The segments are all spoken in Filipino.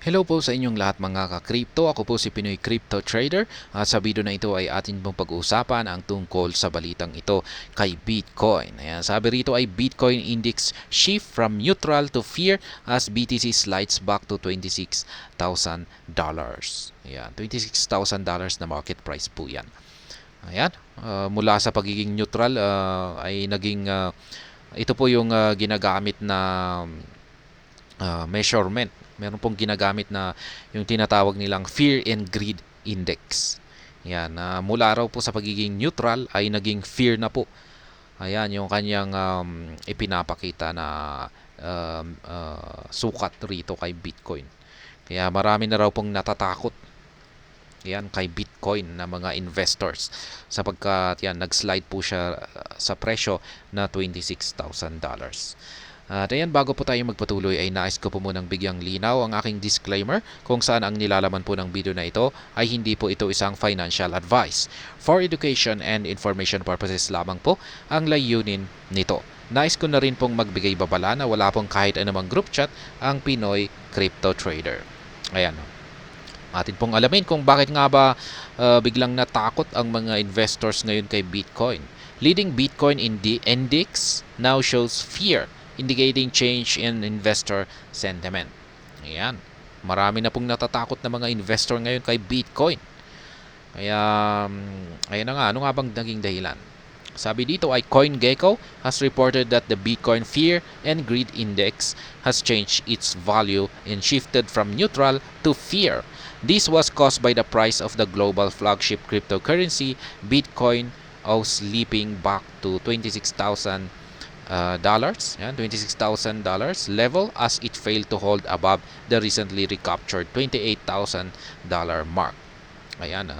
Hello po sa inyong lahat mga ka-crypto. Ako po si Pinoy Crypto Trader. At sa video na ito ay atin pong pag-uusapan ang tungkol sa balitang ito kay Bitcoin. Ayan, sabi rito ay Bitcoin Index shift from neutral to fear as BTC slides back to $26,000. Ayan, $26,000 na market price po yan. Ayan, mula sa pagiging neutral ay naging ito po yung ginagamit na measurement. Meron pong ginagamit na yung tinatawag nilang Fear and Greed Index. Yan, mula raw po sa pagiging neutral ay naging fear na po. Ayan, yung kanyang ipinapakita na sukat rito kay Bitcoin. Kaya marami na raw pong natatakot yan kay Bitcoin na mga investors sapagkat yan nag-slide po siya sa presyo na $26,000. At ayan, bago po tayo magpatuloy ay nais ko po munang bigyang linaw ang aking disclaimer kung saan ang nilalaman po ng video na ito ay hindi po ito isang financial advice. For education and information purposes lamang po ang layunin nito. Nais ko na rin pong magbigay babala na wala pong kahit anumang group chat ang Pinoy Crypto Trader. Ayan. Atin pong alamin kung bakit nga ba biglang natakot ang mga investors ngayon kay Bitcoin. Leading Bitcoin in the index now shows fear, indicating change in investor sentiment. Ayan. Marami na pong natatakot na mga investor ngayon kay Bitcoin. Kaya, ayan na nga. Ano nga bang naging dahilan? Sabi dito ay CoinGecko has reported that the Bitcoin Fear and Greed Index has changed its value and shifted from neutral to fear. This was caused by the price of the global flagship cryptocurrency, Bitcoin, slipping back to $26,000 level as it failed to hold above the recently recaptured $28,000 mark. Ayan,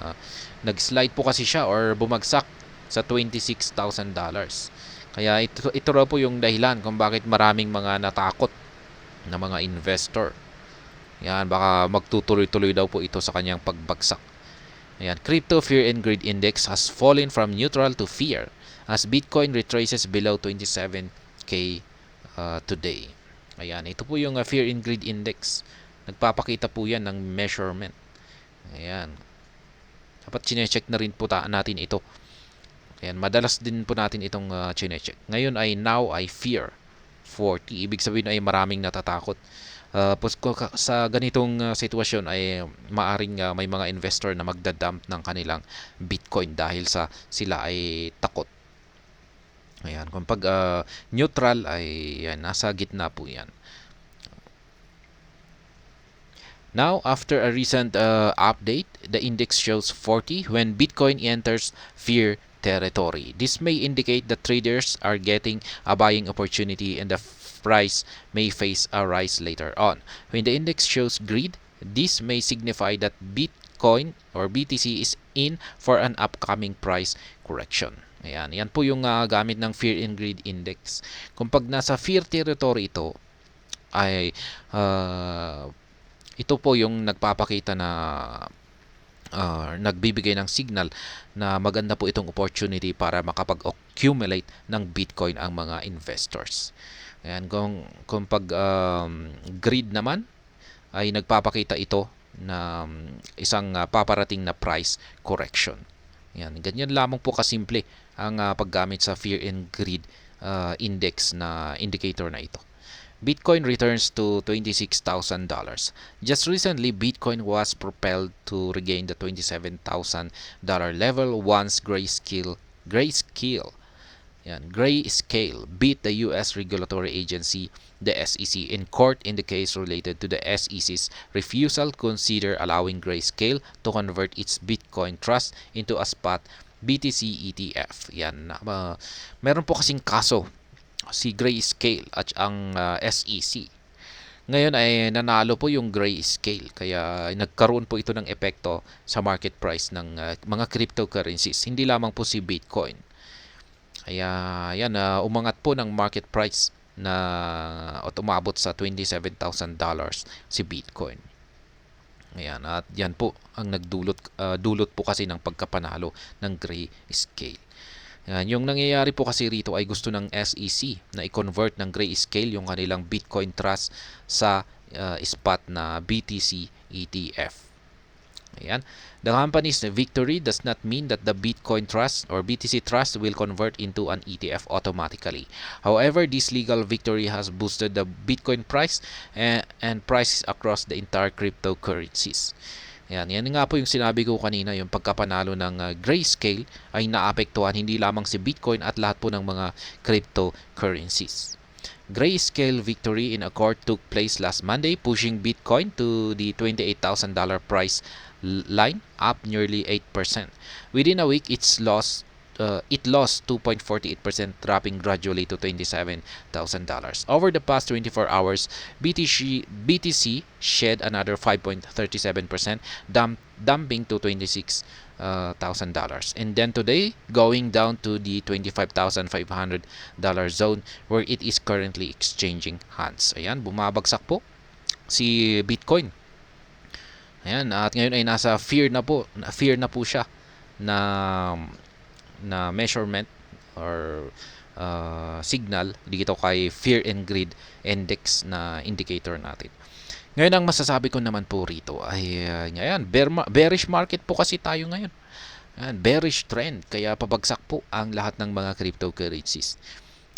nag-slide po kasi siya or bumagsak sa $26,000. Kaya ito raw po yung dahilan kung bakit maraming mga natakot na mga investor. Yan, baka magtutuloy-tuloy daw po ito sa kanyang pagbagsak. Ayan, Crypto Fear and Greed Index has fallen from neutral to fear as Bitcoin retraces below 27K today. Ayan, ito po yung Fear and Greed Index. Nagpapakita po yan ng measurement. Ayan. Dapat chinecheck na rin po natin ito. Ayan, madalas din po natin itong chinecheck. Ngayon ay now ay fear 40. Ibig sabihin ay maraming natatakot. Sa ganitong sitwasyon ay maaring may mga investor na magdadump ng kanilang Bitcoin dahil sa sila ay takot. Ayan, kung pag neutral ay yan, nasa gitna po yan. Now, after a recent update, the index shows 40 when Bitcoin enters fear territory. This may indicate that traders are getting a buying opportunity and the price may face a rise later on. When the index shows greed, this may signify that Bitcoin or BTC is in for an upcoming price correction. Ayan, yan po yung gamit ng Fear and Greed Index. Kung pag nasa fear territory ito, ay ito po yung nagpapakita na nagbibigay ng signal na maganda po itong opportunity para makapag-accumulate ng Bitcoin ang mga investors. Ayan, kung pag greed naman ay nagpapakita ito na isang paparating na price correction. Yan, ganyan lamang po kasimple ang paggamit sa Fear and Greed Index na indicator na ito. Bitcoin returns to $26,000. Just recently, Bitcoin was propelled to regain the $27,000 level once Grayscale beat the U.S. regulatory agency, the SEC, in court in the case related to the SEC's refusal to consider allowing Grayscale to convert its Bitcoin trust into a spot BTC ETF. Yan, meron po kasing kaso si Grayscale at ang SEC. Ngayon ay nanalo po yung Grayscale kaya nagkaroon po ito ng epekto sa market price ng mga cryptocurrencies, hindi lamang po si Bitcoin. Kaya yan, umangat po ng market price na at umabot sa $27,000 si Bitcoin. Ayan, at yan po ang dulot po kasi ng pagkapanalo ng Grayscale. Yan, yung nangyayari po kasi rito ay gusto ng SEC na i-convert ng Grayscale yung kanilang Bitcoin Trust sa spot na BTC ETF. Ayan. The company's victory does not mean that the Bitcoin Trust or BTC Trust will convert into an ETF automatically. However, this legal victory has boosted the Bitcoin price and prices across the entire cryptocurrencies. Yan nga po yung sinabi ko kanina, yung pagkapanalo ng Grayscale ay naapektuhan hindi lamang si Bitcoin at lahat po ng mga cryptocurrencies. Grayscale victory in a court took place last Monday, pushing Bitcoin to the $28,000 price line, up nearly 8%. Within a week, it lost 2.48%, dropping gradually to $27,000. Over the past 24 hours, BTC shed another 5.37%, dumping to $26,000. And then today, going down to the $25,500 zone where it is currently exchanging hands. Ayan, bumabagsak po si Bitcoin. Ayan, at ngayon ay nasa fear na po siya na measurement or signal dito kay Fear and Greed Index na indicator natin. Ngayon, ang masasabi ko naman po rito ay ngayon, bearish market po kasi tayo ngayon. Ayan, bearish trend, kaya pabagsak po ang lahat ng mga cryptocurrencies.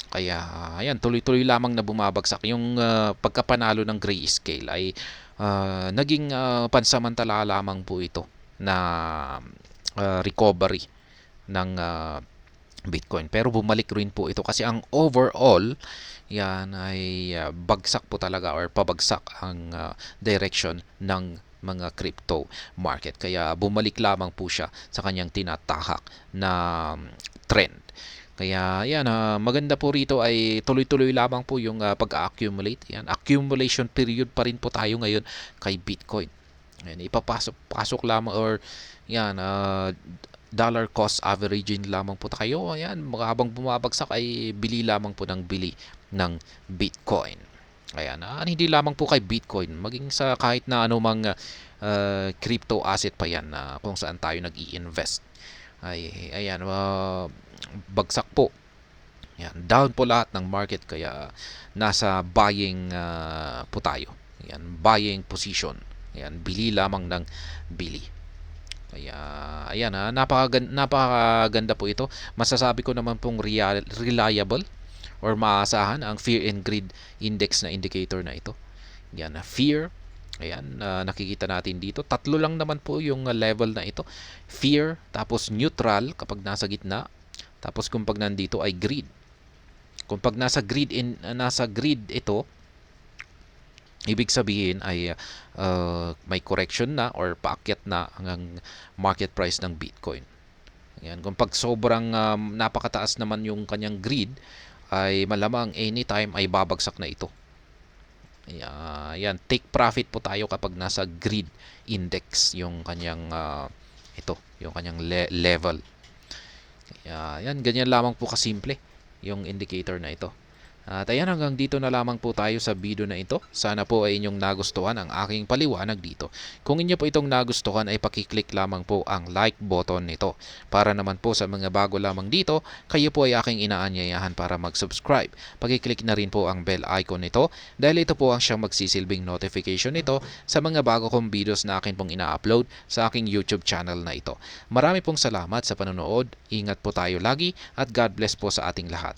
Kaya ayan, tuloy-tuloy lamang na bumabagsak. Yung pagkapanalo ng Grayscale ay naging pansamantala lamang po ito na recovery ng Bitcoin. Pero bumalik rin po ito kasi ang overall yan ay bagsak po talaga or pabagsak ang direction ng mga crypto market. Kaya bumalik lamang po siya sa kanyang tinatahak na trend. Kaya yan, maganda po rito ay tuloy-tuloy lamang po yung pag-accumulate. Yan, accumulation period pa rin po tayo ngayon kay Bitcoin. Yan, ipapasok lamang or yan, dollar cost averaging lamang po tayo. Ayan, habang bumabagsak ay bili lamang po ng bili ng Bitcoin. Ayan, hindi lamang po kay Bitcoin, maging sa kahit na anumang crypto asset pa yan kung saan tayo nag-i-invest. Ayan, bagsak po. Ayan, down po lahat ng market kaya nasa buying po tayo. Ayan, buying position. Ayan, bili lamang ng bili. Kaya ayan, napakaganda po ito. Masasabi ko naman pong reliable or maasahan ang Fear and Greed Index na indicator na ito. Yan, fear. Ayan, nakikita natin dito. Tatlo lang naman po yung level na ito. Fear, tapos neutral kapag nasa gitna. Tapos kung pag nandito ay greed. Kung pag nasa greed ito, ibig sabihin ay may correction na or paakyat na ang market price ng Bitcoin. Yan. Kung pag sobrang napakataas naman yung kanyang greed, ay malamang anytime ay babagsak na ito. Yan. Take profit po tayo kapag nasa greed index yung kanyang yung kanyang level. Yan, ganyan lamang po kasimple yung indicator na ito. At ayan, hanggang dito na lamang po tayo sa video na ito. Sana po ay inyong nagustuhan ang aking paliwanag dito. Kung inyo po itong nagustuhan ay pakiclick lamang po ang like button nito. Para naman po sa mga bago lamang dito, kayo po ay aking inaanyayahan para mag-subscribe. Pakiclick na rin po ang bell icon nito dahil ito po ang siyang magsisilbing notification nito sa mga bago kong videos na akin pong ina-upload sa aking YouTube channel na ito. Marami pong salamat sa panonood. Ingat po tayo lagi at God bless po sa ating lahat.